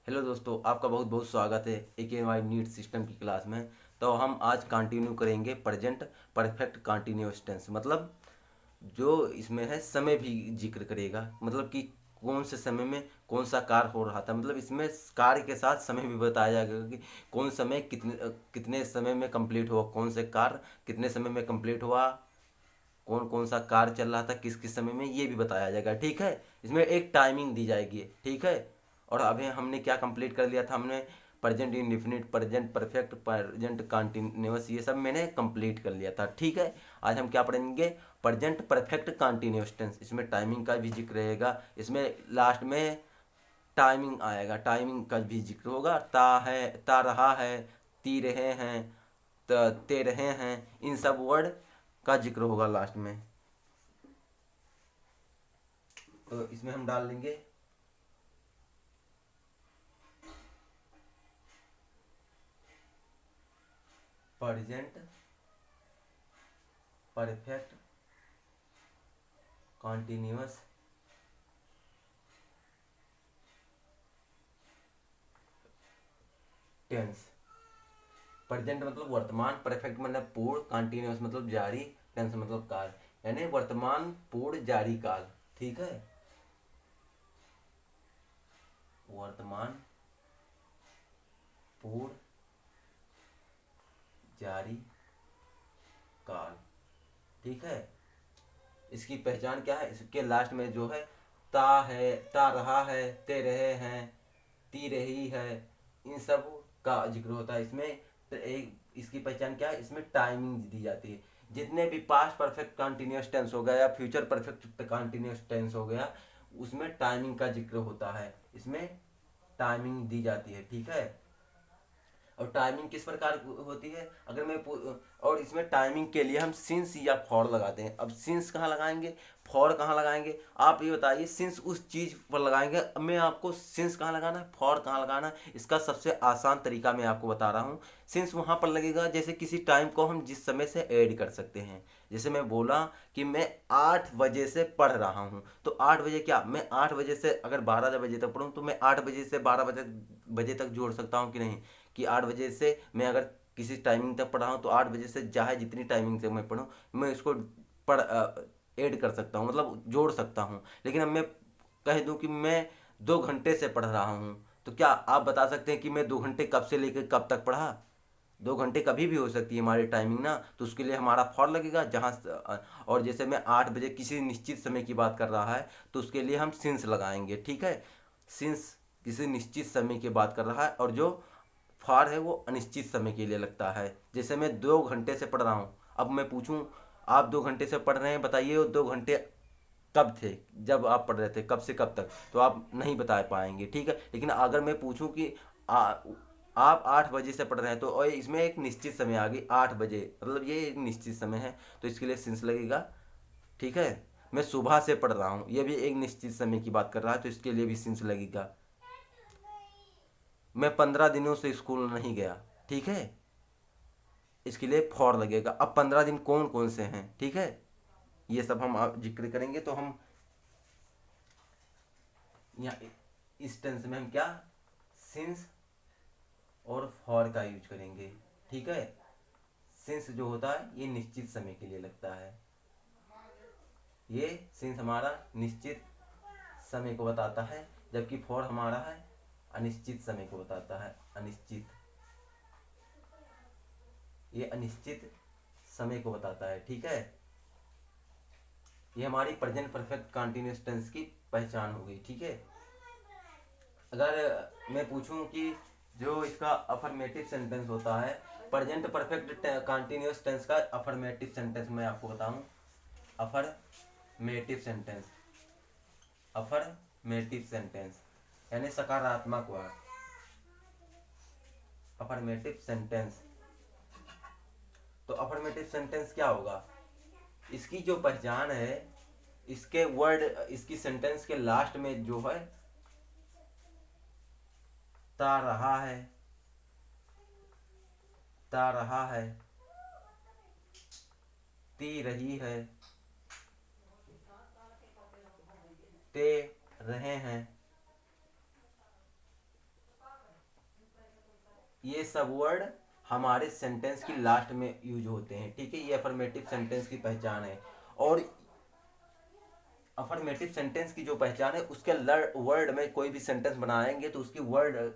Hello दोस्तों, आपका बहुत बहुत स्वागत है AKY नीट सिस्टम की क्लास में। तो हम आज कंटिन्यू करेंगे प्रेजेंट परफेक्ट कंटिन्यूअस टेंस। मतलब जो इसमें है समय भी जिक्र करेगा, मतलब कि कौन से समय में कौन सा कार्य हो रहा था। मतलब इसमें कार्य के साथ समय भी बताया जाएगा कि कौन समय कितने समय में कंप्लीट हुआ, कौन से कार्य कितने समय में कंप्लीट हुआ, कौन कौन सा कार्य चल रहा था किस किस समय में, ये भी बताया जाएगा। ठीक है, इसमें एक टाइमिंग दी जाएगी। ठीक है, और अभी हमने क्या कंप्लीट कर लिया था, हमने present indefinite, present perfect, present continuous, ये सब मैंने कंप्लीट कर लिया था। ठीक है, आज हम क्या पढ़ेंगे, प्रेजेंट परफेक्ट कंटिन्यूअस टेंस। इसमें टाइमिंग का भी जिक्र रहेगा, इसमें लास्ट में टाइमिंग आएगा, टाइमिंग का भी जिक्र होगा। ता है, ता रहा है, ती रहे हैं, ते रहे हैं, इन सब वर्ड का जिक्र होगा लास्ट में। तो इसमें हम डाल देंगे present perfect continuous tense. Present मतलब वर्तमान, परफेक्ट मतलब पूर्ण, कॉन्टिन्यूअस मतलब जारी, टेंस मतलब काल, यानी वर्तमान पूर्ण जारी काल। ठीक है, वर्तमान पूर्ण जारी काल। ठीक है, इसकी पहचान क्या है, इसके लास्ट में जो है ता है, ता रहा है, ते रहे हैं, ती रही है, इन सब का जिक्र होता है इसमें। तो एक इसकी पहचान क्या है, इसमें टाइमिंग दी जाती है। जितने भी पास्ट परफेक्ट कंटिन्यूअस टेंस हो गया या फ्यूचर परफेक्ट कंटिन्यूअस टेंस हो गया, उसमें टाइमिंग का जिक्र होता है, इसमें टाइमिंग दी जाती है। ठीक है, और टाइमिंग किस प्रकार होती है, अगर मैं और इसमें टाइमिंग के लिए हम सिंस या फॉर लगाते हैं। अब सिंस कहाँ लगाएंगे, फॉर कहाँ लगाएंगे, आप ये बताइए। सिंस उस चीज़ पर लगाएंगे, अब मैं आपको सिंस कहाँ लगाना है, फॉर कहाँ लगाना है, इसका सबसे आसान तरीका मैं आपको बता रहा हूँ। सिंस वहाँ पर लगेगा जैसे किसी टाइम को हम जिस समय से ऐड कर सकते हैं। जैसे मैं बोला कि मैं 8 बजे से पढ़ रहा हूँ, तो 8 बजे क्या, मैं 8 बजे से अगर 12 बजे तक पढ़ूँ तो मैं 8 बजे से 12 बजे तक जोड़ सकता हूँ कि नहीं, कि 8 बजे से मैं अगर किसी टाइमिंग तक पढ़ा हूँ तो 8 बजे से चाहे जितनी टाइमिंग से मैं पढ़ूँ, मैं इसको पढ़ ऐड कर सकता हूँ, मतलब जोड़ सकता हूँ। लेकिन अब मैं कह दूँ कि मैं 2 घंटे से पढ़ रहा हूँ, तो क्या आप बता सकते हैं कि मैं 2 घंटे कब से लेकर कब तक पढ़ा। 2 घंटे कभी भी हो सकती है हमारी टाइमिंग ना, तो उसके लिए हमारा फॉर लगेगा जहाँ और जैसे मैं 8 बजे किसी निश्चित समय की बात कर रहा है, तो उसके लिए हम सिंस लगाएंगे। ठीक है, सिंस किसी निश्चित समय की बात कर रहा है, और जो फार है वो अनिश्चित समय के लिए लगता है। जैसे मैं 2 घंटे से पढ़ रहा हूँ, अब मैं पूछूं आप 2 घंटे से पढ़ रहे हैं, बताइए वो 2 घंटे कब थे, जब आप पढ़ रहे थे, कब से कब तक, तो आप नहीं बता पाएंगे। ठीक है, लेकिन अगर मैं पूछूं कि आप 8 बजे से पढ़ रहे हैं, तो और इसमें एक निश्चित समय आ गई 8 बजे, मतलब ये एक निश्चित समय है, तो इसके लिए सिंस लगेगा। ठीक है, मैं सुबह से पढ़ रहा हूँ, ये भी एक निश्चित समय की बात कर रहा है, तो इसके लिए भी सिंस लगेगा। मैं 15 दिनों से स्कूल नहीं गया, ठीक है, इसके लिए फॉर लगेगा। अब 15 दिन कौन कौन से हैं, ठीक है, ये सब हम आप जिक्र करेंगे। तो हम यहाँ इस टेंस में हम क्या सिंस और फॉर का यूज करेंगे। ठीक है, सिंस जो होता है ये निश्चित समय के लिए लगता है, ये सिंस हमारा निश्चित समय को बताता है, जबकि फॉर हमारा है अनिश्चित समय को बताता है। अनिश्चित, ये अनिश्चित समय को बताता है। ठीक है, ये हमारी प्रेजेंट परफेक्ट कंटिन्यूअस टेंस की पहचान हो गई। ठीक है, अगर मैं पूछूं कि जो इसका अफर्मेटिव सेंटेंस होता है, प्रेजेंट परफेक्ट कंटिन्यूअस टेंस का अफर्मेटिव सेंटेंस मैं आपको बताऊं। अफर्मेटिव सेंटेंस, अफर्मेटिव सेंटेंस यानी सकारात्मक वाक्य, अफर्मेटिव सेंटेंस। तो अफर्मेटिव सेंटेंस क्या होगा, इसकी जो पहचान है, इसके वर्ड, इसकी सेंटेंस के लास्ट में जो है ता रहा है, ता रहा है, ती रही है, ते रहे हैं, ये सब वर्ड हमारे सेंटेंस की लास्ट में यूज होते हैं, ठीक है। ये अफर्मेटिव सेंटेंस की पहचान है। और अफर्मेटिव सेंटेंस की जो पहचान है, उसके वर्ड में कोई भी सेंटेंस बनाएंगे तो उसकी वर्ड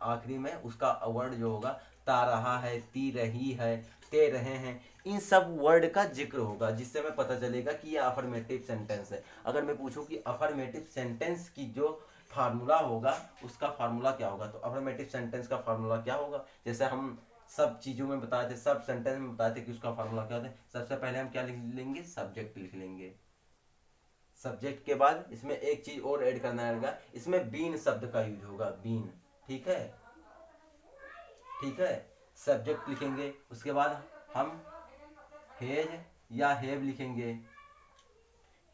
आखिरी में उसका वर्ड जो होगा, ता रहा है, ती रही है, ते रहे हैं, इन सब वर्ड का जिक्र होगा, जिससे हमें पता चलेगा कि ये अफर्मेटिव सेंटेंस है। अगर मैं पूछूं कि अफर्मेटिव सेंटेंस की जो फार्मूला होगा, उसका फार्मूला क्या होगा, तो अफर्मेटिव सेंटेंस का फार्मूला क्या होगा, जैसे हम सब चीजों में बताए थे, सब सेंटेंस में बताए थे कि उसका फार्मूला क्या होता है। सबसे पहले हम क्या लिख लेंगे, सब्जेक्ट लिख लेंगे। सब्जेक्ट के बाद इसमें एक चीज और ऐड करना रहेगा, इसमें बीन शब्द का यूज होगा, बीन, ठीक है, ठीक है। सब्जेक्ट लिखेंगे, उसके बाद हम हेज या हैव लिखेंगे,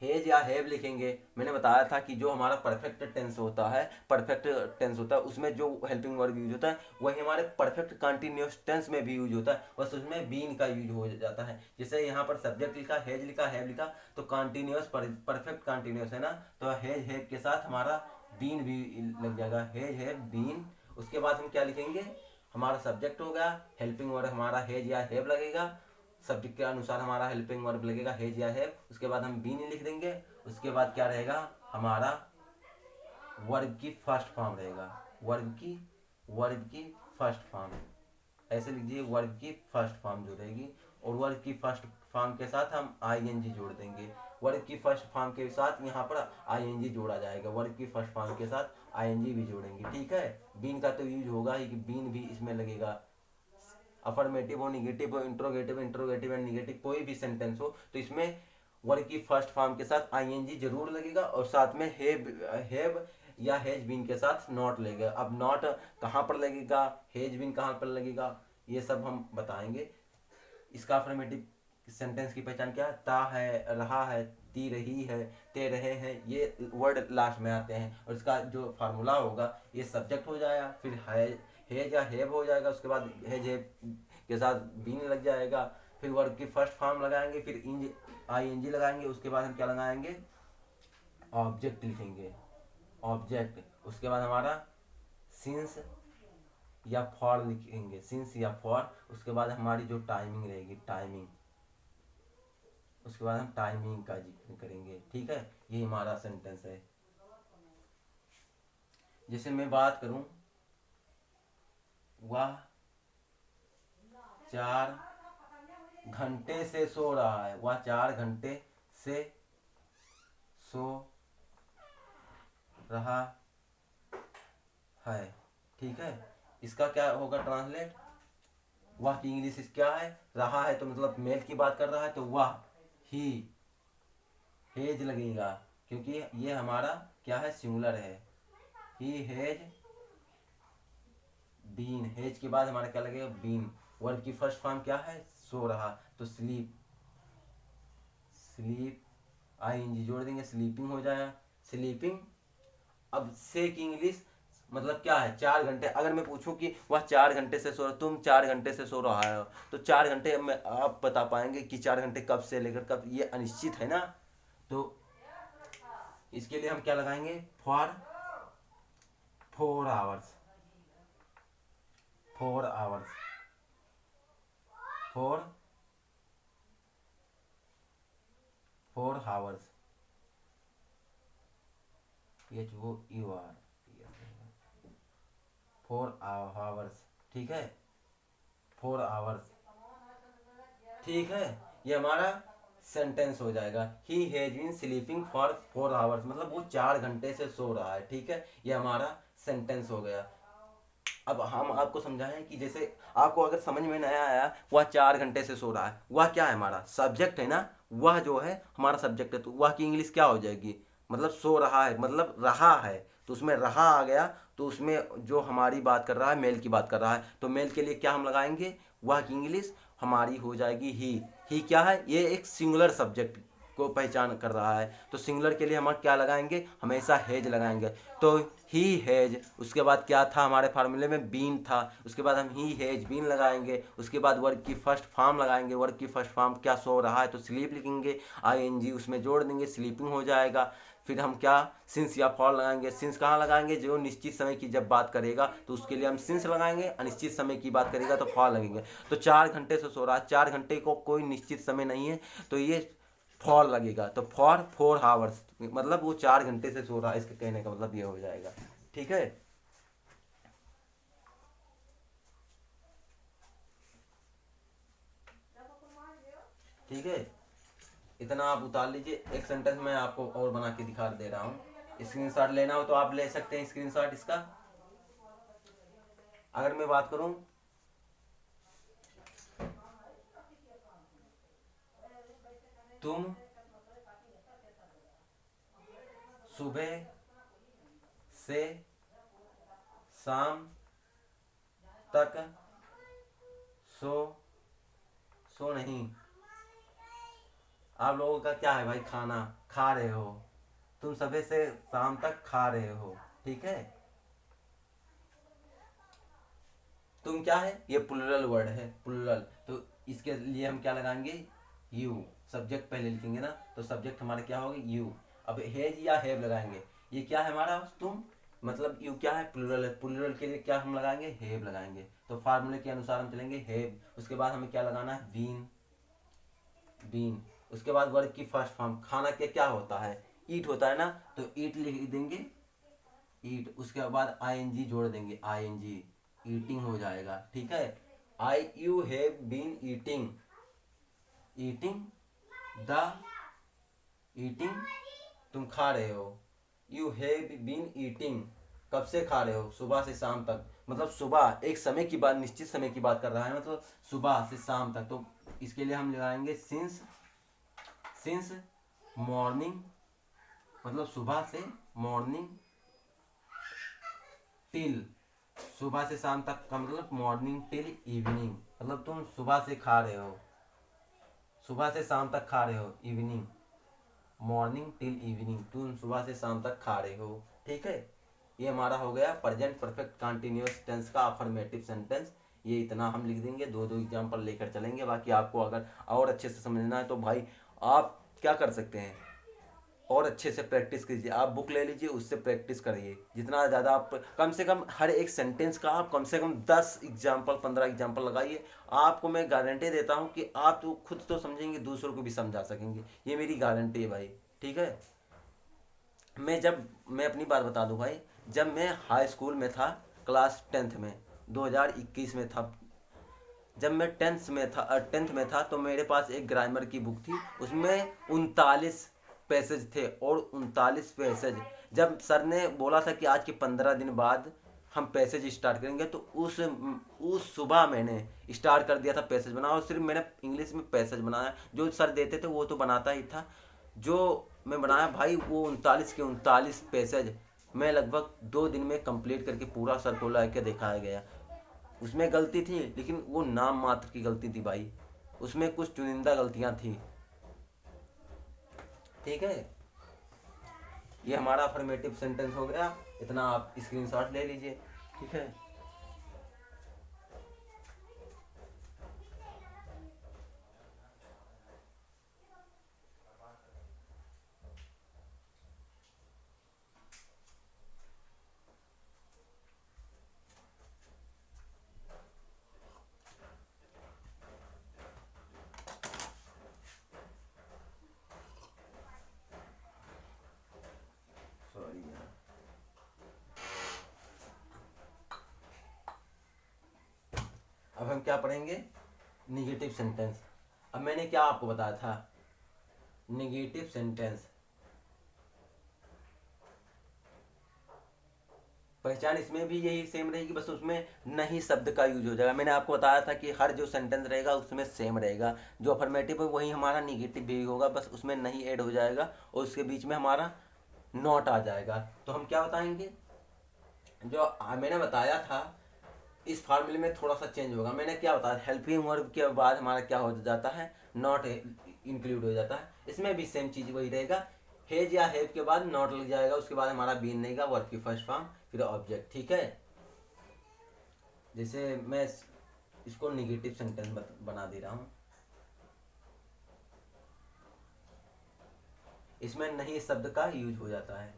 हेज या हैव लिखेंगे। मैंने बताया था कि जो हमारा परफेक्ट टेंस होता है, परफेक्ट टेंस होता है, उसमें जो हेल्पिंग वर्ब यूज होता है वही हमारे परफेक्ट कंटिन्यूअस टेंस में भी यूज होता है, बस उसमें बीन का यूज हो जाता है। जैसे यहाँ पर सब्जेक्ट लिखा, हेज लिखा, हैव लिखा, तो कंटिन्यूअस, परफेक्ट कंटिन्यूअस है ना, तो हेज हैव के साथ हमारा बीन भी लग जाएगा, हेज हैव बीन। उसके बाद हम क्या लिखेंगे, हमारा सब्जेक्ट हो गया, हेल्पिंग वर्ब हमारा हेज या हैव लगेगा, सब्जेक्ट के अनुसार हमारा हेल्पिंग वर्ब लगेगा हेज या हैव। उसके बाद हम बीन लिख देंगे। उसके बाद क्या रहेगा, हमारा वर्ब की फर्स्ट फॉर्म रहेगा, वर्ब की फर्स्ट फॉर्म, ऐसे लिखिए, वर्ब की फर्स्ट फॉर्म जो रहेगी। और वर्ब की फर्स्ट फॉर्म के साथ हम आईएनजी जोड़ देंगे, वर्ब की फर्स्ट फॉर्म के साथ यहाँ पर आईएनजी जोड़ा जाएगा, वर्ब की फर्स्ट फॉर्म के साथ आईएनजी भी जोड़ेंगे, ठीक है। बीन का तो यूज होगा ही कि बीन भी इसमें लगेगा। अफर्मेटिव हो, निगेटिव हो, इंट्रोगेटिव एंड निगेटिव, कोई भी सेंटेंस हो तो इसमें वर्ब की फर्स्ट फॉर्म के साथ आईएनजी जरूर लगेगा, और साथ में हैव या हैज बीन के साथ नॉट लगेगा। अब नॉट कहाँ पर लगेगा, हैज बीन कहाँ पर लगेगा, ये सब हम बताएंगे। इसका अफर्मेटिव सेंटेंस की पहचान क्या है, ता है, रहा है, ती रही है, ते रहे हैं, ये वर्ड लास्ट में आते हैं। और इसका जो फार्मूला होगा, ये सब्जेक्ट हो जाएगा, फिर हेज या हैव हो जाएगा, उसके बाद हेज हैव के साथ बीन लग जाएगा, फिर वर्ब की फर्स्ट फॉर्म लगाएंगे, फिर आईएनजी लगाएंगे। उसके बाद हम क्या लगाएंगे, ऑब्जेक्ट लिखेंगे, ऑब्जेक्ट। उसके बाद हमारा सिंस या फॉर लिखेंगे, सिंस या फॉर। उसके बाद हमारी जो टाइमिंग रहेगी, टाइमिंग, उसके बाद हम टाइमिंग का जिक्र करेंगे, ठीक है। ये हमारा सेंटेंस है। जैसे मैं बात करूं, वह 4 घंटे से सो रहा है, वह 4 घंटे से सो रहा है, ठीक है। इसका क्या होगा ट्रांसलेट, वह की इंग्लिश क्या है, रहा है तो मतलब मेल की बात कर रहा है, तो वह ही, हेज लगेगा, क्योंकि ये हमारा क्या है, सिंगुलर है। ही हैज बीन, हेज के बाद हमारा क्या लगेगा, बीन। वर्ब की फर्स्ट फॉर्म क्या है, सो रहा, तो स्लीप, स्लीप आईएनजी जोड़ देंगे, स्लीपिंग हो जाएगा, स्लीपिंग। अब से की इंग्लिश मतलब क्या है, 4 घंटे। अगर मैं पूछूं कि वह 4 घंटे से सो रहा, तुम 4 घंटे से सो रहा है, तो 4 घंटे में आप बता पाएंगे कि 4 घंटे कब से लेकर कब, ये अनिश्चित है ना। तो इसके लिए हम क्या लगाएंगे, for 4 hours, 4 hours, 4 hours, HOUR, 4 hours, ठीक है, 4 आवर्स, ठीक है। ये हमारा सेंटेंस हो जाएगा, he has been sleeping for 4 hours, मतलब वो 4 घंटे से सो रहा है, ठीक है। ये हमारा सेंटेंस हो गया। अब हम आपको समझाएं कि जैसे आपको अगर समझ में नहीं आया, वह 4 घंटे से सो रहा है, वह क्या है, हमारा सब्जेक्ट है ना, वह जो है हमारा सब्जेक्ट है, तो वह की इंग्लिश क्या हो जाएगी, मतलब सो रहा है, मतलब रहा है, तो उसमें रहा आ गया, तो उसमें जो हमारी बात कर रहा है, मेल की बात कर रहा है, तो मेल के लिए क्या हम लगाएंगे, वह की इंग्लिश हमारी हो जाएगी ही क्या है, ये एक सिंगुलर सब्जेक्ट को पहचान कर रहा है, तो सिंगुलर के लिए हम क्या लगाएंगे, हमेशा हेज लगाएंगे। तो ही हैज, उसके बाद क्या था हमारे फार्मूले में, बीन था, उसके बाद हम ही हैज बीन लगाएंगे। उसके बाद वर्ब की फर्स्ट फॉर्म लगाएंगे, वर्ब की फर्स्ट फॉर्म क्या, सो रहा है, तो स्लीप लिखेंगे, आईएनजी उसमें जोड़ देंगे, स्लीपिंग हो जाएगा। फिर हम क्या सिंस या फॉर लगाएंगे। सिंस कहाँ लगाएंगे, जो निश्चित समय की जब बात करेगा तो उसके लिए हम सिंस लगाएंगे, अनिश्चित समय की बात करेगा तो फॉर लगेंगे। तो 4 घंटे से सो रहा है, 4 घंटे को कोई निश्चित समय नहीं है तो ये फॉर लगेगा। तो फॉर 4 आवर्स, मतलब वो 4 घंटे से सो रहा है, इसके कहने का मतलब ये हो जाएगा। ठीक है, ठीक है, इतना आप उतार लीजिए। एक सेंटेंस मैं आपको और बना के दिखा दे रहा हूँ, स्क्रीनशॉट लेना हो तो आप ले सकते हैं स्क्रीनशॉट इसका। अगर मैं बात करूं, तुम सुबह से शाम तक सो सो नहीं। आप लोगों का क्या है भाई, खाना खा रहे हो, तुम सुबह से शाम तक खा रहे हो। ठीक है, तुम क्या है, ये प्लुरल वर्ड है, प्लुरल, तो इसके लिए हम क्या लगाएंगे, यू। सब्जेक्ट पहले लिखेंगे ना, तो सब्जेक्ट हमारा क्या होगा, यू। अब हेज या हैव लगाएंगे। ये क्या है हमारा, तुम, मतलब यू क्या है, प्लुरल है, प्लुरल के लिए क्या हम लगाएंगे, हैव लगाएंगे। तो फार्मूले के अनुसार हम चलेंगे, हैव। उसके बाद हमें क्या लगाना है, बीन, बीन। उसके बाद वर्ब की फर्स्ट फॉर्म, खाना के क्या होता है, ईट होता है ना, तो ईट लिख देंगे, ईट। उसके बाद आईएनजी जोड़ देंगे, आईएनजी, ईटिंग हो जाएगा। ठीक है, I you have been eating, eating the, eating तुम खा रहे हो, यू हैव बीन ईटिंग कब से खा रहे हो, सुबह से शाम तक, मतलब सुबह एक समय की बात, निश्चित समय की बात कर रहा है, मतलब सुबह से शाम तक। तो इसके लिए हम लगाएंगे सिंस, सिंस मॉर्निंग, मतलब सुबह से, मॉर्निंग टिल, सुबह से शाम तक का मतलब मॉर्निंग टिल इवनिंग, मतलब तुम सुबह से खा रहे हो, सुबह से शाम तक खा रहे हो, इवनिंग, मॉर्निंग टिल इवनिंग, तुम सुबह से शाम तक खा रहे हो। ठीक है, ये हमारा हो गया प्रेजेंट परफेक्ट कंटिन्यूअस टेंस का अफर्मेटिव सेंटेंस। ये इतना हम लिख देंगे, दो दो एग्जाम्पल लेकर चलेंगे। बाकी आपको अगर और अच्छे से समझना है तो भाई आप क्या कर सकते हैं, और अच्छे से प्रैक्टिस कीजिए। आप बुक ले लीजिए, उससे प्रैक्टिस करिए जितना ज़्यादा आप, कम से कम हर एक सेंटेंस का आप कम से कम 10 एग्जाम्पल 15 एग्जाम्पल लगाइए। आपको मैं गारंटी देता हूँ कि आप तो खुद तो समझेंगे, दूसरों को भी समझा सकेंगे, ये मेरी गारंटी है भाई। ठीक है, मैं अपनी बात बता दूं भाई, जब मैं हाई स्कूल में था, क्लास 10th में, 2021 में था, जब मैं टेंथ में था तो मेरे पास एक ग्रामर की बुक थी, उसमें 39 पैसेज थे, और 39 पैसेज जब सर ने बोला था कि आज के 15 दिन बाद हम पैसेज स्टार्ट करेंगे, तो उस सुबह मैंने स्टार्ट कर दिया था पैसेज बनाना। और सिर्फ मैंने इंग्लिश में पैसेज बनाया, जो सर देते थे वो तो बनाता ही था, जो मैं बनाया भाई वो 39 के 39 पैसेज मैं लगभग 2 दिन में कंप्लीट करके पूरा सर को ला के दिखाया गया। उसमें गलती थी, लेकिन वो नाम मात्र की गलती थी भाई, उसमें कुछ चुनिंदा गलतियां थी। ठीक है, ये हमारा अफर्मेटिव सेंटेंस हो गया, इतना आप स्क्रीनशॉट ले लीजिए। ठीक है, सॉरी यार। अब हम क्या पढ़ेंगे, निगेटिव सेंटेंस। अब मैंने क्या आपको बताया था, निगेटिव सेंटेंस पहचान इसमें भी यही सेम रहेगी, बस उसमें नहीं शब्द का यूज हो जाएगा। मैंने आपको बताया था कि हर जो सेंटेंस रहेगा उसमें सेम रहेगा, जो अफर्मेटिव है वही हमारा निगेटिव भी होगा, बस उसमें नहीं ऐड हो जाएगा, और उसके बीच में हमारा नॉट आ जाएगा। तो हम क्या बताएंगे, जो मैंने बताया था इस फार्मूले में थोड़ा सा चेंज होगा। मैंने क्या बताया, हेल्पिंग वर्ब के बाद हमारा क्या हो जाता है, नॉट इंक्लूड हो जाता है। इसमें भी सेम चीज वही रहेगा, हेज या हैव के बाद नॉट लग जाएगा, उसके बाद हमारा बीन रहेगा, वर्ब की फर्स्ट फॉर्म, फिर ऑब्जेक्ट। ठीक है, जैसे मैं इसको निगेटिव सेंटेंस बना दे रहा हूँ। इसमें नहीं शब्द का यूज हो जाता है,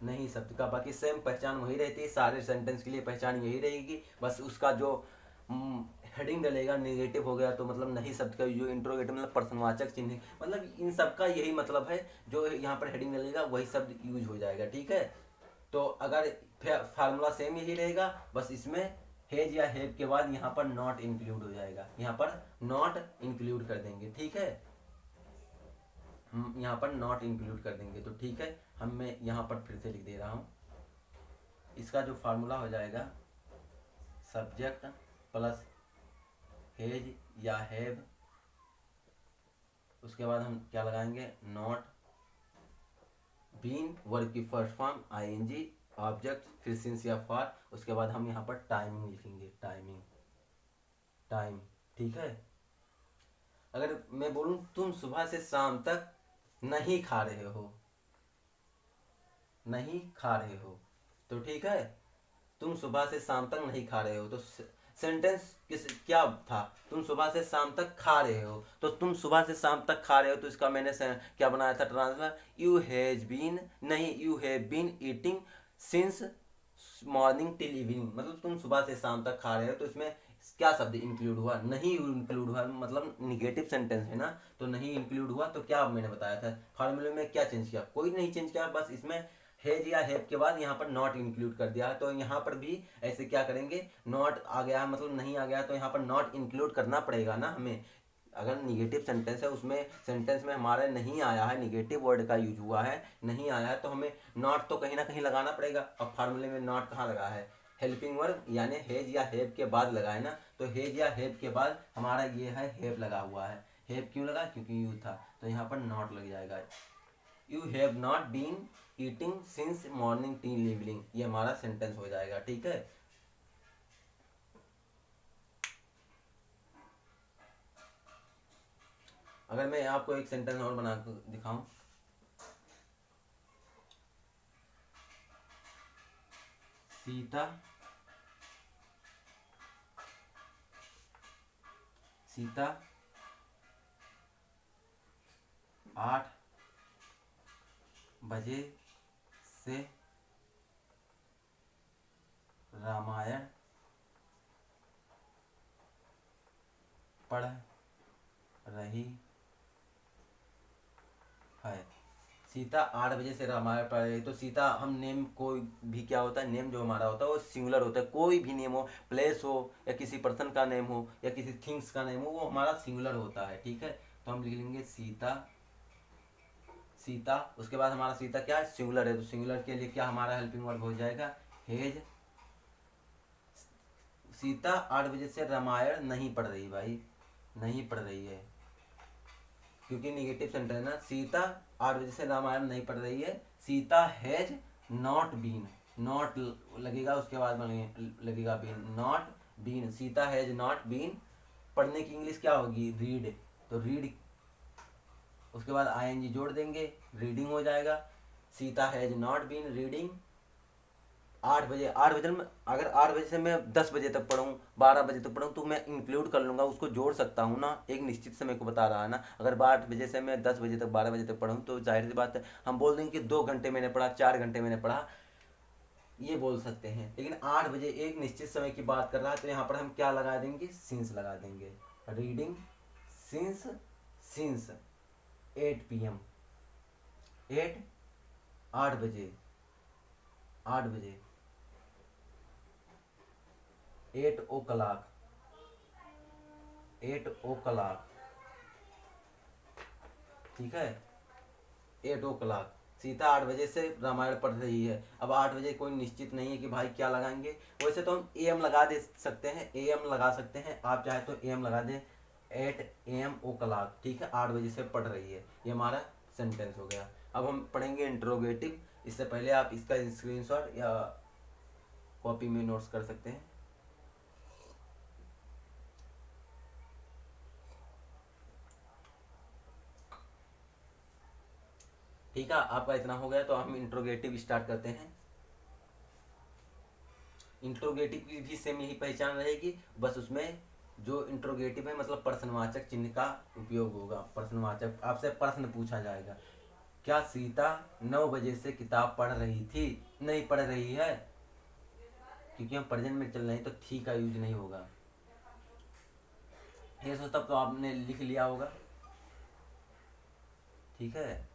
नहीं शब्द का। बाकी सेम पहचान वही रहती है, सारे सेंटेंस के लिए पहचान यही रहेगी, बस उसका जो हेडिंग डलेगा नेगेटिव हो गया तो मतलब नहीं शब्द का जो इंट्रोगेटिव मतलब प्रश्नवाचक चिन्ह, मतलब इन सब का यही मतलब है, जो यहाँ पर हेडिंग डलेगा वही शब्द यूज हो जाएगा, ठीक है। तो अगर फार्मूला सेम यही रहेगा, बस इसमें हेज या हैव के बाद यहाँ पर नॉट इंक्लूड हो जाएगा, यहाँ पर नॉट इंक्लूड कर देंगे, ठीक है। हम यहाँ पर नॉट इंक्लूड कर देंगे तो ठीक है। मैं यहाँ पर फिर से लिख दे रहा हूँ, इसका जो फार्मूला हो जाएगा सब्जेक्ट प्लस हेज या हैव, उसके बाद हम क्या लगाएंगे, नॉट, बीन वर्ब की फर्स्ट फॉर्म आईएनजी, ऑब्जेक्ट, फिर सिंस या फॉर, उसके बाद हम यहाँ पर टाइमिंग लिखेंगे, टाइमिंग, टाइम, ठीक है। अगर मैं बोलूँ तुम सुबह से शाम तक नहीं खा रहे हो, नहीं खा रहे हो, तो ठीक है, तुम सुबह से शाम तक नहीं खा रहे हो, तो सेंटेंस क्या था, तुम सुबह से शाम तक खा रहे हो, तो तुम सुबह से शाम तक खा रहे हो, तो इसका मैंने क्या बनाया था ट्रांसफर, यू हैज बीन, नहीं you have been eating since morning till evening, मतलब तुम सुबह से शाम तक खा रहे हो, तो इसमें क्या शब्द इंक्लूड हुआ, नहीं इंक्लूड हुआ, मतलब निगेटिव सेंटेंस है ना, तो नहीं इंक्लूड हुआ, तो क्या मैंने बताया था फॉर्मूले में, क्या चेंज किया, कोई नहीं चेंज किया, बस इसमें हैज या हैव के बाद यहाँ पर नॉट इंक्लूड कर दिया है, तो यहाँ पर भी ऐसे क्या करेंगे, नॉट आ गया मतलब नहीं आ गया, तो यहाँ पर नॉट इंक्लूड करना पड़ेगा ना हमें। अगर निगेटिव सेंटेंस है, उसमें सेंटेंस में हमारे नहीं आया है, निगेटिव वर्ड का यूज हुआ है, नहीं आया है, तो हमें नॉट तो कहीं ना कहीं लगाना पड़ेगा। अब फार्मूले में नॉट कहाँ लगा है, हेल्पिंग वर्ब यानी हेज या हैव के बाद लगा है ना, तो हेज या हैव के बाद हमारा ये है हैव लगा हुआ है। हैव क्यों लगा, क्योंकि यू था, तो यहाँ पर नॉट लग जाएगा, you have not been eating since morning till evening, ये हमारा सेंटेंस हो जाएगा, ठीक है। अगर मैं आपको एक सेंटेंस और बना कर दिखाऊं, सीता सीता 8 बजे से रामायण पढ़ रही है। सीता 8 बजे से रामायण पढ़ रही, तो सीता हम नेम, कोई भी क्या होता है, नेम जो हमारा होता है वो सिंगुलर होता है, कोई भी नेम हो, प्लेस हो या किसी पर्सन का नेम हो या किसी थिंग्स का नेम हो, वो हमारा सिंगुलर होता है, ठीक है। तो हम लिख लेंगे सीता, सीता, उसके बाद हमारा सीता क्या है, सिंगुलर है, तो सिंगुलर के लिए क्या हमारा हेल्पिंग वर्ब हो जाएगा, हेज। सीता 8 बजे से रामायण नहीं पढ़ रही, भाई नहीं पढ़ रही है, क्योंकि निगेटिव सेंटेंस ना, सीता 8 बजे से रामायण नहीं पढ़ रही है, Sita has not been, not लगेगा, उसके बाद लगेगा been, not been, Sita has not been, पढ़ने की इंग्लिश क्या होगी, रीड, तो रीड, उसके बाद आईएनजी जोड़ देंगे, रीडिंग हो जाएगा, Sita has not been reading 8 बजे, 8 बजे में, अगर 8 बजे से मैं 10 बजे तक पढ़ूँ, 12 बजे तक पढ़ूँ, तो मैं इंक्लूड कर लूँगा, उसको जोड़ सकता हूँ ना, एक निश्चित समय को बता रहा है ना। अगर 8 बजे से मैं 10 बजे तक 12 बजे तक पढ़ूँ, तो जाहिर सी बात है हम बोल देंगे कि 2 घंटे मैंने पढ़ा, 4 घंटे मैंने पढ़ा, ये बोल सकते हैं। लेकिन 8 बजे एक निश्चित समय की बात कर रहा है, तो यहाँ पर हम क्या लगा देंगे, सिंस लगा देंगे, रीडिंग सिंस, सिंस 8 PM, 8 बजे, 8 बजे, 8 o'clock, 8 o'clock, ठीक है, 8 o'clock, सीता 8 बजे से रामायण पढ़ रही है। अब 8 बजे कोई निश्चित नहीं है कि भाई क्या लगाएंगे, वैसे तो हम AM लगा दे सकते हैं, AM लगा सकते हैं, आप चाहे तो AM लगा दें, 8 AM o'clock, ठीक है, 8 बजे से पढ़ रही है, ये हमारा सेंटेंस हो गया। अब हम पढ़ेंगे इंट्रोगेटिव, इससे पहले आप इसका स्क्रीनशॉट या कॉपी में नोट्स कर सकते हैं। ठीक है, आपका इतना हो गया, तो हम इंट्रोगेटिव स्टार्ट करते हैं। इंट्रोगेटिव की भी सेम यही पहचान रहेगी, बस उसमें जो इंट्रोगेटिव है मतलब प्रश्नवाचक चिन्ह का उपयोग होगा, प्रश्नवाचक, आपसे प्रश्न पूछा जाएगा, क्या सीता 9 बजे से किताब पढ़ रही थी? नहीं पढ़ रही है, क्योंकि हम प्रेजेंट में चल रहे हैं तो थी का यूज नहीं होगा। ये सब तब तो आपने लिख लिया होगा, ठीक है।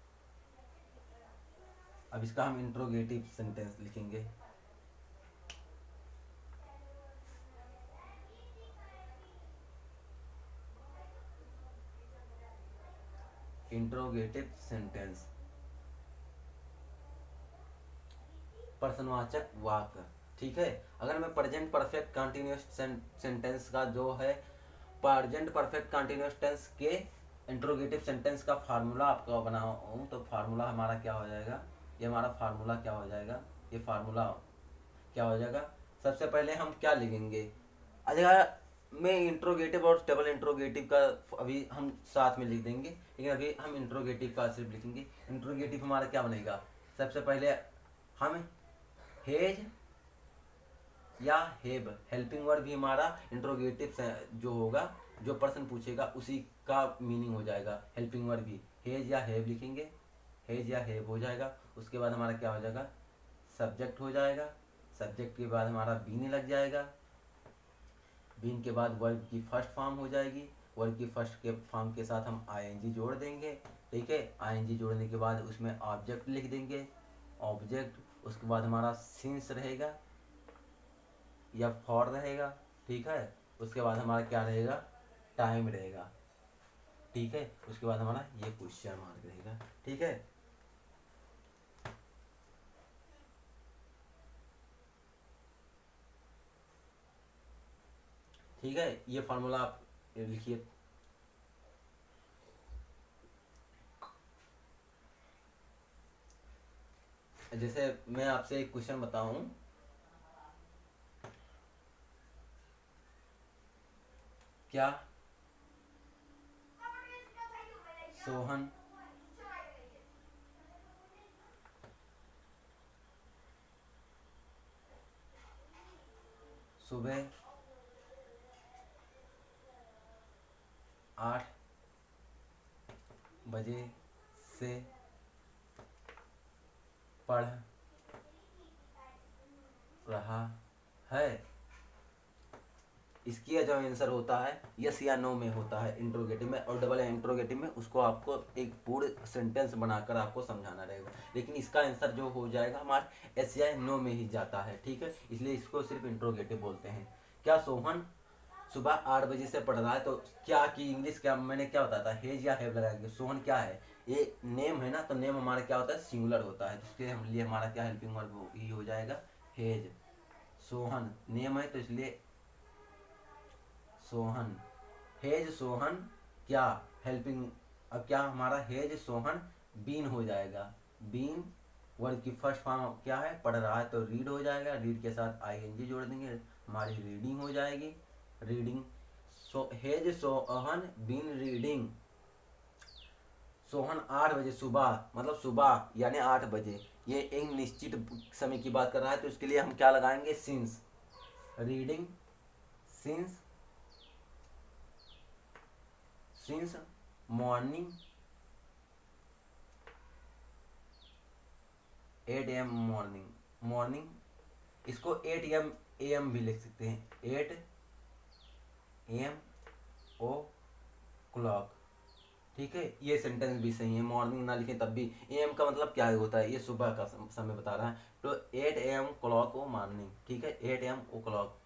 अब इसका हम इंट्रोगेटिव सेंटेंस लिखेंगे। इंट्रोगेटिव सेंटेंस, प्रश्नवाचक वाक्य, ठीक है। अगर मैं प्रेजेंट परफेक्ट कंटिन्यूअस सेंटेंस का जो है, प्रेजेंट परफेक्ट कंटिन्यूअस टेंस के इंट्रोगेटिव सेंटेंस का फार्मूला आपको बनाऊँ तो फार्मूला हमारा क्या हो जाएगा, ये हमारा फार्मूला क्या हो जाएगा, ये फार्मूला क्या हो जाएगा। सबसे पहले हम क्या लिखेंगे, अगर मैं इंट्रोगेटिव और डबल इंट्रोगेटिव का अभी हम साथ में लिख देंगे, लेकिन अभी हम इंट्रोगेटिव का सिर्फ लिखेंगे। इंट्रोगेटिव हमारा क्या बनेगा, सबसे पहले हम हेज या हेब, हेल्पिंग वर्ड भी हमारा इंट्रोगेटिव जो होगा, जो प्रश्न पूछेगा उसी का मीनिंग हो जाएगा हेल्पिंग वर्ड भी। हेज या हेब लिखेंगे, हेज या हेब हो जाएगा। उसके बाद हमारा क्या हो जाएगा, सब्जेक्ट हो जाएगा। सब्जेक्ट के बाद हमारा बीन लग जाएगा। बीन के बाद वर्ब की फर्स्ट फॉर्म हो जाएगी। वर्ब की फर्स्ट के फॉर्म के साथ हम आईएनजी जोड़ देंगे, ठीक है। आईएनजी जोड़ने के बाद उसमें ऑब्जेक्ट लिख देंगे, ऑब्जेक्ट। उसके बाद हमारा सिंस रहेगा या फॉर रहेगा, ठीक है। उसके बाद हमारा क्या रहेगा, टाइम रहेगा, ठीक है। उसके बाद हमारा ये क्वेश्चन मार्क रहेगा, ठीक है। ठीक है, ये फार्मूला आप लिखिए। जैसे मैं आपसे एक क्वेश्चन बताऊं, क्या सोहन सुबह 8 बजे से पढ़ रहा है? इसकी जो आंसर होता है यस या नो में होता है इंट्रोगेटिव में, और डबल इंट्रोगेटिव में उसको आपको एक पूर्ण सेंटेंस बनाकर आपको समझाना रहेगा। लेकिन इसका आंसर जो हो जाएगा हमारा यस या नो में ही जाता है, ठीक है। इसलिए इसको सिर्फ इंट्रोगेटिव बोलते हैं। क्या सोहन सुबह 8 बजे से पढ़ रहा है? तो क्या की इंग्लिश क्या मैंने क्या बताया था, हेज या हैव लगाएंगे। सोहन क्या है, ये नेम है ना, तो नेम हमारा क्या होता है, सिंगुलर होता है, जिसके हम लिए हमारा क्या हेल्पिंग वर्ब ही हो जाएगा, हेज। सोहन नेम है तो इसलिए सोहन, हेज सोहन क्या, हेल्पिंग। अब क्या हमारा हेज सोहन बीन हो जाएगा, बीन। वर्ड की फर्स्ट फॉर्म क्या है, पढ़ रहा है, तो रीड हो जाएगा। रीड के साथ आईएनजी जोड़ देंगे, हमारी रीडिंग हो जाएगी, reading. So has Sohan been reading. Sohan 8 बजे सुबह, मतलब सुबह यानी 8 बजे, ये एक निश्चित समय की बात कर रहा है, तो इसके लिए हम क्या लगाएंगे, since. Reading since, since morning 8 AM morning, morning इसको 8 AM AM भी लिख सकते हैं, 8 AM ओ क्लॉक, ठीक है। ये सेंटेंस भी सही है, मॉर्निंग ना लिखें तब भी। AM का मतलब क्या होता है, ये सुबह का समय बता रहा है, तो 8 AM क्लॉक ओ मॉर्निंग, ठीक है, 8 AM ओ क्लॉक,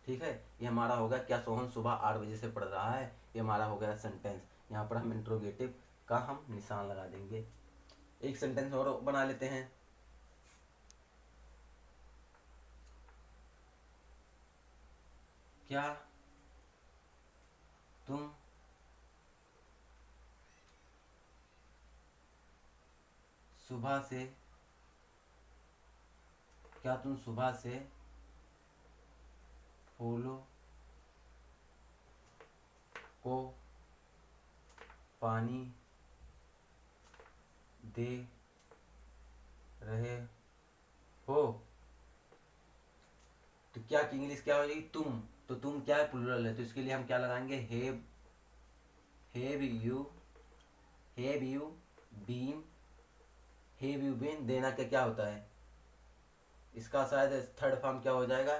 ठीक है। ये हमारा होगा क्या सोहन सुबह 8 बजे से पढ़ रहा है, ये हमारा हो गया सेंटेंस। यहाँ पर हम इंट्रोगेटिव का हम निशान लगा देंगे। एक सेंटेंस और बना लेते हैं। क्या तुम सुबह से, क्या तुम सुबह से फूलों को पानी दे रहे हो? तो क्या की इंग्लिश क्या हो जाएगी, तुम। तो तुम क्या है, प्लूरल है, तो इसके लिए हम क्या लगाएंगे, have, have you, have you been have you been देना का क्या होता है, इसका शायद थर्ड फॉर्म क्या हो जाएगा,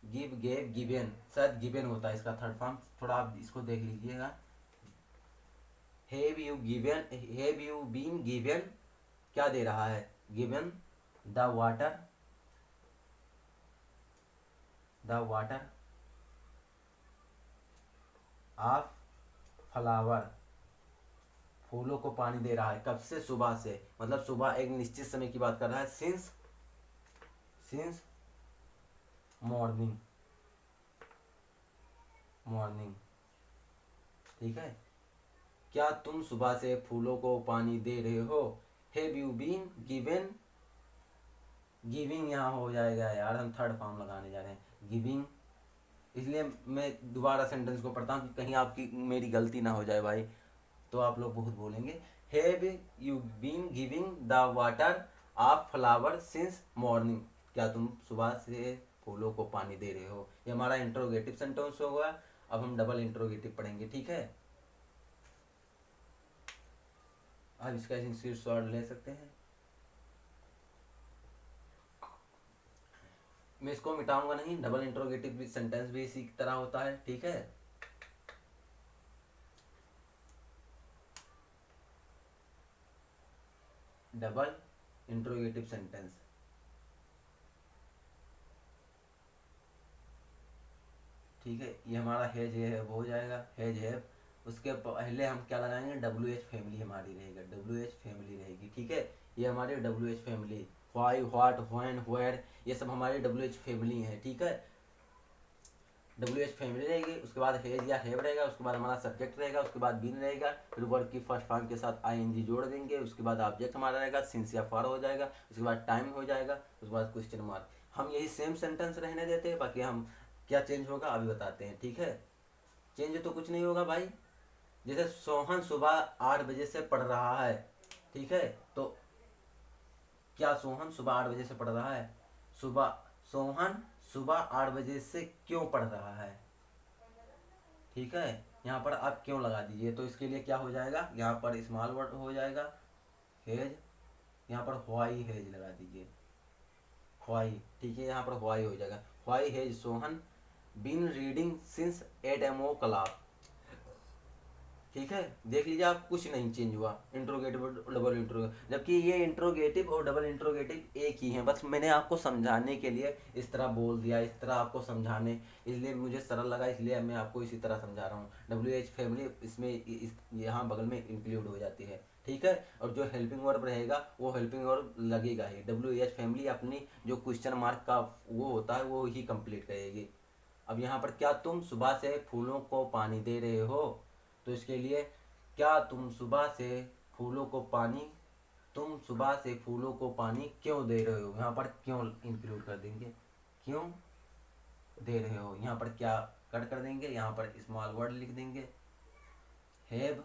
गिव गेव गिवन, शायद गिवन होता है इसका थर्ड फॉर्म, थोड़ा आप इसको देख लीजिएगा। Have you given, have you been given क्या दे रहा है, given the water, the water of flower, फूलों को पानी दे रहा है, कब से, सुबह से, मतलब सुबह एक निश्चित समय की बात कर रहा है, सिंस मॉर्निंग, मॉर्निंग, ठीक है। क्या तुम सुबह से फूलों को पानी दे रहे हो, have you been given, giving यहाँ हो जाएगा यार, हम थर्ड फॉर्म लगाने जा रहे हैं, गिविंग, इसलिए मैं दोबारा सेंटेंस को पढ़ता हूँ कि कहीं आपकी मेरी गलती ना हो जाए भाई, तो आप लोग बहुत बोलेंगे। Have you been giving the water of flower since morning, क्या तुम सुबह से फूलों को पानी दे रहे हो, ये हमारा इंट्रोगेटिव सेंटेंस होगा। अब हम डबल इंट्रोगेटिव पढ़ेंगे, ठीक है। आप इसका स्क्रीनशॉट ले सकते हैं, मैं इसको मिटाऊंगा नहीं, डबल इंट्रोगेटिव सेंटेंस भी इसी तरह होता है, ठीक है। डबल इंट्रोगेटिव सेंटेंस, ठीक है, ये हमारा हैज हैव हो जाएगा, हैज हैव, उसके पहले हम क्या लगाएंगे, डब्ल्यू एच फैमिली हमारी रहेगा, डब्ल्यू एच फैमिली रहेगी, ठीक है। ये हमारी W H family, why what when where, ये सब हमारी डब्ल्यू एच फैमिली है, ठीक है। डब्ल्यू एच फैमिली रहेगी, उसके बाद हैज या हैव रहेगा, उसके बाद हमारा सब्जेक्ट रहेगा, उसके बाद बीन रहेगा, फिर वर्ब की फर्स्ट फॉर्म के साथ आईएनजी जोड़ देंगे, उसके बाद ऑब्जेक्ट हमारा रहेगा, सिंस या फॉर हो जाएगा, उसके बाद टाइम हो जाएगा, उसके बाद क्वेश्चन मार्क। हम यही सेम सेंटेंस रहने देते हैं, बाकी हम क्या चेंज होगा अभी बताते हैं, ठीक है। चेंज तो कुछ नहीं होगा भाई, जैसे सोहन सुबह 8 बजे से पढ़ रहा है, ठीक है, तो क्या सोहन सुबह 8 बजे से पढ़ रहा है, सोहन सुबह 8 बजे से क्यों पढ़ रहा है, ठीक है। यहाँ पर आप क्यों लगा दीजिए, तो इसके लिए क्या हो जाएगा, यहाँ पर स्मॉल वर्ड हो जाएगा हेज, यहाँ पर व्हाई हेज लगा दीजिए, व्हाई, ठीक है, यहाँ पर व्हाई हो जाएगा, why has Sohan been reading since 8 o'clock, ठीक है। देख लीजिए आप, कुछ नहीं चेंज हुआ, इंट्रोगेटिव और डबल इंट्रोगेटिव, जबकि ये इंट्रोगेटिव और डबल इंट्रोगेटिव एक ही है, बस मैंने आपको समझाने के लिए इस तरह बोल दिया, इस तरह आपको समझाने, इसलिए मुझे सरल लगा, इसलिए मैं आपको इसी तरह समझा रहा हूँ। डब्ल्यू एच फैमिली इसमें यहाँ बगल में इंक्लूड हो जाती है, ठीक है। और जो हेल्पिंग वर्ब रहेगा वो हेल्पिंग वर्ब लगेगा ही, डब्ल्यू एच फैमिली अपनी जो क्वेश्चन मार्क का वो होता है वो ही कंप्लीट करेगी। अब यहाँ पर क्या तुम सुबह से फूलों को पानी दे रहे हो, तो इसके लिए क्या तुम सुबह से फूलों को पानी, तुम सुबह से फूलों को पानी क्यों दे रहे हो, यहाँ पर क्यों इंक्लूड कर देंगे, क्यों दे रहे हो, यहाँ पर क्या कट कर देंगे, यहाँ पर स्मॉल वर्ड लिख देंगे हैव,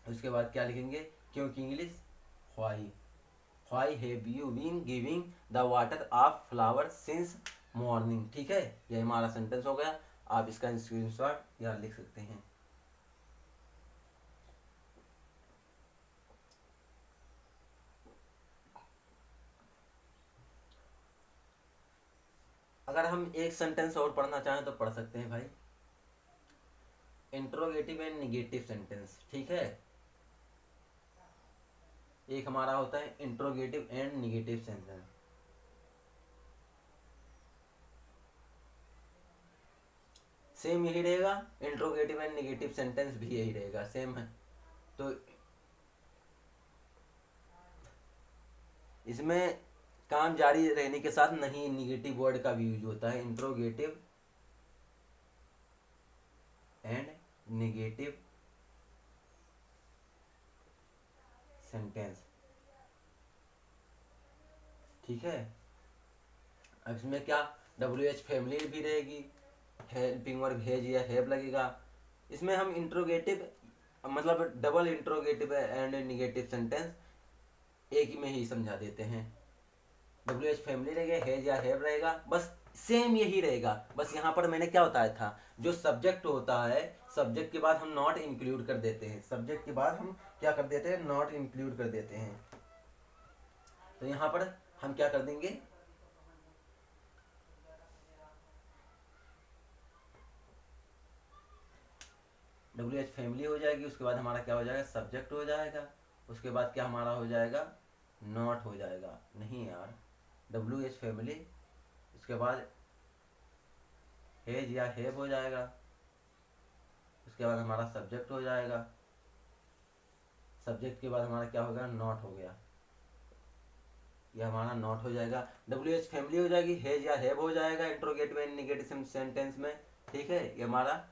उसके बाद क्या लिखेंगे, क्योंकि English why have you been giving the water of flower since morning, ठीक है। ये हमारा सेंटेंस हो गया, आप इसका स्क्रीनशॉट यहाँ लिख सकते हैं। अगर हम एक सेंटेंस और पढ़ना चाहें तो पढ़ सकते हैं भाई, इंट्रोगेटिव एंड निगेटिव सेंटेंस, ठीक है। एक हमारा होता है interrogative and negative sentence, same यही रहेगा, इंट्रोगेटिव एंड निगेटिव सेंटेंस भी यही रहेगा, सेम है। तो इसमें काम जारी रहने के साथ नहीं निगेटिव वर्ड का भी यूज होता है, इंट्रोगेटिव एंड निगेटिव सेंटेंस, ठीक है। अब इसमें क्या डब्ल्यू एच फैमिली भी रहेगी, हेल्पिंग वर्ब हैज या हैव लगेगा। इसमें हम इंट्रोगेटिव मतलब double interrogative and negative sentence एक ही में ही समझा देते हैं, डब्ल्यू एच फैमिली रहेगा, हैज या हैव रहेगा, बस सेम यही रहेगा। बस यहाँ पर मैंने क्या बताया था, जो सब्जेक्ट होता है, सब्जेक्ट के बाद हम नॉट इंक्लूड कर देते हैं, सब्जेक्ट के बाद हम क्या कर देते हैं, नॉट इंक्लूड कर देते हैं, तो यहाँ पर हम क्या कर देंगे, WH फैमिली हो जाएगी, उसके बाद हमारा क्या हो जाएगा, सब्जेक्ट हो जाएगा, उसके बाद क्या हमारा हो जाएगा, नॉट हो जाएगा, नहीं यार, WH फैमिली, उसके बाद हेज या हेव हो जाएगा, उसके बाद हमारा सब्जेक्ट हो जाएगा, सब्जेक्ट के बाद हमारा क्या होगा, नॉट हो गया, ये हमारा नॉट हो जाएगा, WH फैमिली हो जाएगी, हेज या हैव हो जाएगा इंट्रोगेटिव एंड नेगेटिव सेंटेंस में, ठीक है, ये हमारा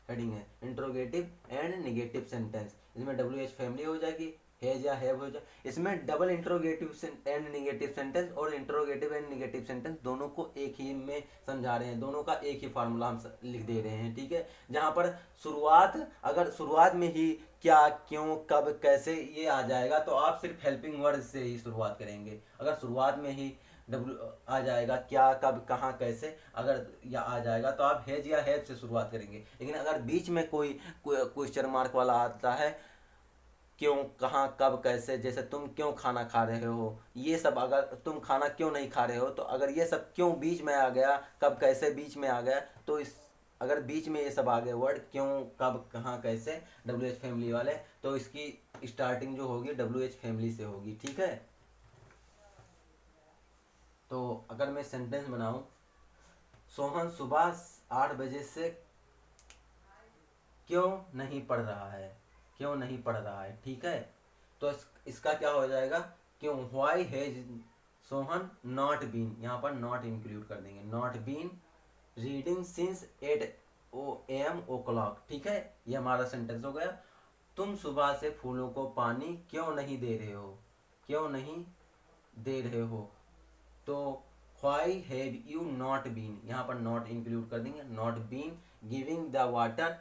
हेडिंग है, इंट्रोगेटिव एंड नेगेटिव सेंटेंस, इसमें WH फैमिली हो जाएगी, हेज या हैव हो जाए, इसमें double interrogative and negative sentence और इंट्रोगेटिव एंड नेगेटिव सेंटेंस दोनों को एक ही में समझा रहे हैं, दोनों का एक ही फार्मूला हम लिख दे रहे हैं, ठीक है, जहां पर शुरुआत, अगर शुरुआत में ही क्या, क्यों, कब, कैसे ये आ जाएगा तो आप सिर्फ हेल्पिंग वर्ड से ही शुरुआत करेंगे, अगर शुरुआत में ही डब्ल्यू आ जाएगा, क्या, कब, कहाँ, कैसे, अगर या आ जाएगा तो आप हेज या हैव से शुरुआत करेंगे, लेकिन अगर बीच में कोई क्वेश्चन मार्क वाला आता है, क्यों, कहाँ, कब, कैसे, जैसे तुम क्यों खाना खा रहे हो, ये सब, अगर तुम खाना क्यों नहीं खा रहे हो, तो अगर ये सब क्यों बीच में आ गया, कब, कैसे बीच में आ गया, तो इस, अगर बीच में ये सब आ गए वर्ड, क्यों, कब, कहाँ, कैसे, WH फैमिली वाले, तो इसकी स्टार्टिंग जो होगी WH फैमिली से होगी, ठीक है। तो अगर मैं सेंटेंस बनाऊं, सोहन सुबह 8 बजे से क्यों नहीं पढ़ रहा है, क्यों नहीं पढ़ रहा है, ठीक है, तो इसका क्या हो जाएगा, क्यों, why has Sohan not been, यहाँ पर नॉट इंक्लूड कर देंगे, not been reading since 8 AM, ठीक है, ये हमारा सेंटेंस हो गया, तुम सुबह से फूलों को पानी क्यों नहीं दे रहे हो, क्यों नहीं दे रहे हो, तो why have you not been, यहाँ पर नॉट इंक्लूड कर देंगे, not been giving the water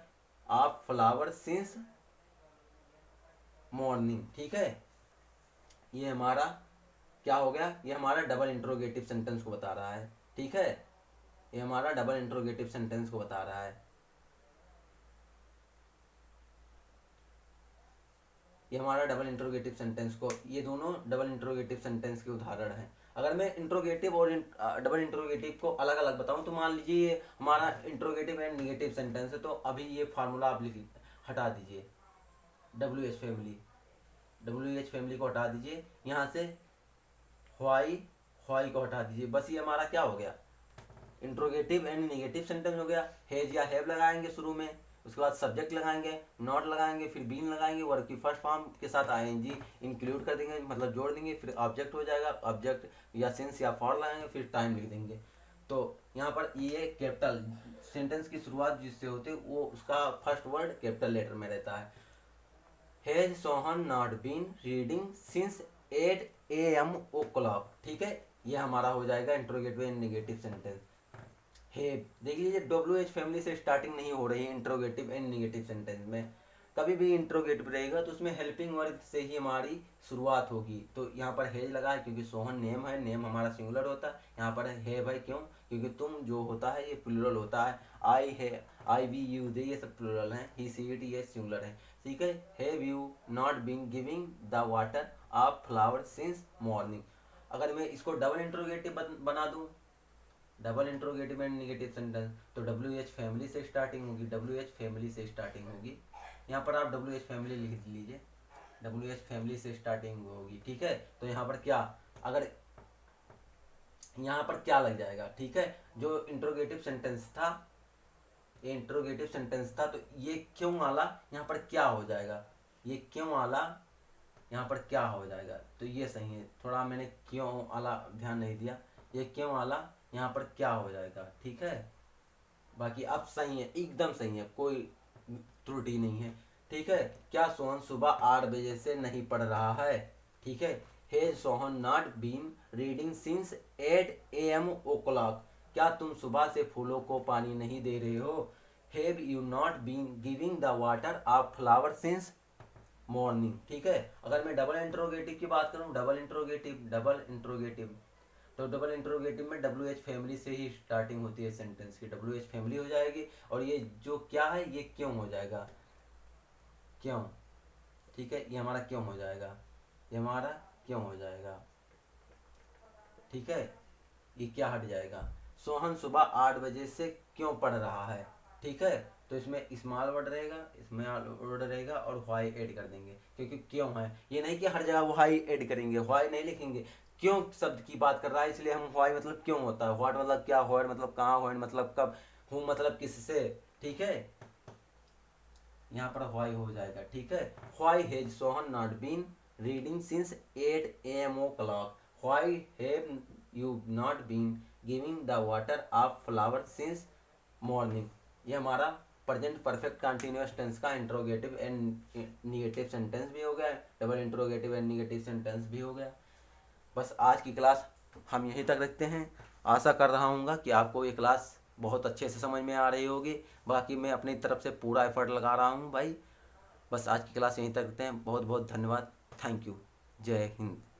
of flower since morning, ठीक है, ये हमारा क्या हो गया, ये हमारा डबल इंट्रोगेटिव सेंटेंस को बता रहा है, ठीक है, ये हमारा डबल इंट्रोगेटिव सेंटेंस को बता रहा है, ये हमारा डबल इंट्रोगेटिव सेंटेंस को, ये दोनों डबल इंट्रोगेटिव सेंटेंस के उदाहरण हैं। अगर मैं इंट्रोगेटिव और डबल इंट्रोगेटिव को अलग अलग बताऊं तो मान लीजिए ये हमारा इंट्रोगेटिव एंड निगेटिव सेंटेंस है, तो अभी ये फार्मूला आप लिख हटा दीजिए, WH फैमिली, WH फैमिली को हटा दीजिए, यहाँ से व्हाई, व्हाई को हटा दीजिए, बस ये हमारा क्या हो गया, इंट्रोगेटिव एंड नेगेटिव सेंटेंस हो गया, हेज या हैव लगाएंगे शुरू में, उसके बाद सब्जेक्ट लगाएंगे, नॉट लगाएंगे, फिर बीन लगाएंगे, वर्ब की फर्स्ट फॉर्म के साथ ING इंक्लूड कर देंगे, मतलब जोड़ देंगे, फिर ऑब्जेक्ट हो जाएगा, ऑब्जेक्ट या सिंस या फॉर लगाएंगे, फिर टाइम लिख देंगे। तो यहाँ पर ये कैपिटल सेंटेंस की शुरुआत जिससे होती है वो उसका फर्स्ट वर्ड कैपिटल लेटर में रहता है। Has Sohan not been reading since 8 AM, ठीक है, ये हमारा हो जाएगा इंट्रोगेटिव एंड नेगेटिव सेंटेंस। हे देख लीजिए, WH फैमिली से स्टार्टिंग नहीं हो रही है इंट्रोगेटिव एंड नेगेटिव सेंटेंस में, कभी भी इंट्रोगेटिव रहेगा तो उसमें हेल्पिंग वर्ब से ही हमारी शुरुआत होगी, तो यहाँ पर हेज लगा है क्योंकि सोहन नेम है, नेम हमारा सिंगुलर होता है, यहाँ पर है भाई क्यों, क्योंकि तुम जो होता है ये प्लूरल होता है, आई है, आई वी यू दे ये सब प्लूरल हैं, ही सी इट ये सिंगुलर है, ठीक है, have you not been giving the water of flower since morning. अगर मैं इसको डबल इंट्रोगेटिव बना दूं, double interrogative and negative sentence, तो WH फैमिली से स्टार्टिंग होगी, WH फैमिली से स्टार्टिंग होगी, यहाँ पर आप WH फैमिली लिख लीजिए, WH फैमिली से स्टार्टिंग होगी, ठीक है, तो यहाँ पर क्या, अगर यहाँ पर क्या लग जाएगा, ठीक है, जो इंट्रोगेटिव सेंटेंस था, ये इंट्रोगेटिव सेंटेंस था, तो ये क्यों वाला यहाँ पर क्या हो जाएगा, ये क्यों वाला यहाँ पर क्या हो जाएगा, तो ये सही है, थोड़ा मैंने क्यों वाला ध्यान नहीं दिया, ये क्यों वाला यहाँ पर क्या हो जाएगा, ठीक है, बाकी अब सही है, एकदम सही है, कोई त्रुटि नहीं है, ठीक है। क्या सोहन सुबह 8 बजे से नहीं पढ़ रहा है, ठीक है, has Sohan not been reading since 8 AM, क्या तुम सुबह से फूलों को पानी नहीं दे रहे हो, have you not been giving the water of flower since morning, ठीक है। अगर मैं डबल इंट्रोगेटिव की बात करूं, डबल इंट्रोगेटिव, तो डबल इंट्रोगेटिव में WH फैमिली से ही स्टार्टिंग होती है सेंटेंस की, WH फैमिली हो जाएगी, और ये जो क्या है ये क्यों हो जाएगा, क्यों, ठीक है, ये हमारा क्यों हो जाएगा, ये हमारा क्यों हो जाएगा, ठीक है, ये क्या हट जाएगा, सोहन सुबह 8 बजे से क्यों पढ़ रहा है, ठीक है। तो इसमें स्मॉल वर्ड रहेगा, इसमें वर्ड रहेगा और व्हाई ऐड कर देंगे, क्योंकि क्यों है, ये नहीं कि हर जगह व्हाई ऐड करेंगे, व्हाई नहीं लिखेंगे, क्यों शब्द की बात कर रहा है इसलिए हम व्हाई मतलब क्यों होता है, व्हाट मतलब क्या, व्हाट मतलब कहाँ, व्हाट मतलब कब, हूँ मतलब किससे, ठीक है। यहाँ पर व्हाई हो जाएगा, ठीक है। Why has Sohan not been reading since 8 AM o'clock, why have you not been giving the water of flower since morning. ये हमारा प्रेजेंट परफेक्ट कंटिन्यूअस टेंस का इंट्रोगेटिव एंड निगेटिव सेंटेंस भी हो गया, double interrogative and negative sentence भी हो गया। बस आज की क्लास हम यहीं तक रखते हैं। आशा कर रहा हूँ कि आपको ये क्लास बहुत अच्छे से समझ में आ रही होगी। बाकी मैं अपनी तरफ से पूरा एफर्ट लगा रहा हूँ भाई। बस आज की क्लास यहीं तक रखते हैं। बहुत बहुत धन्यवाद। Thank you. जय हिंद।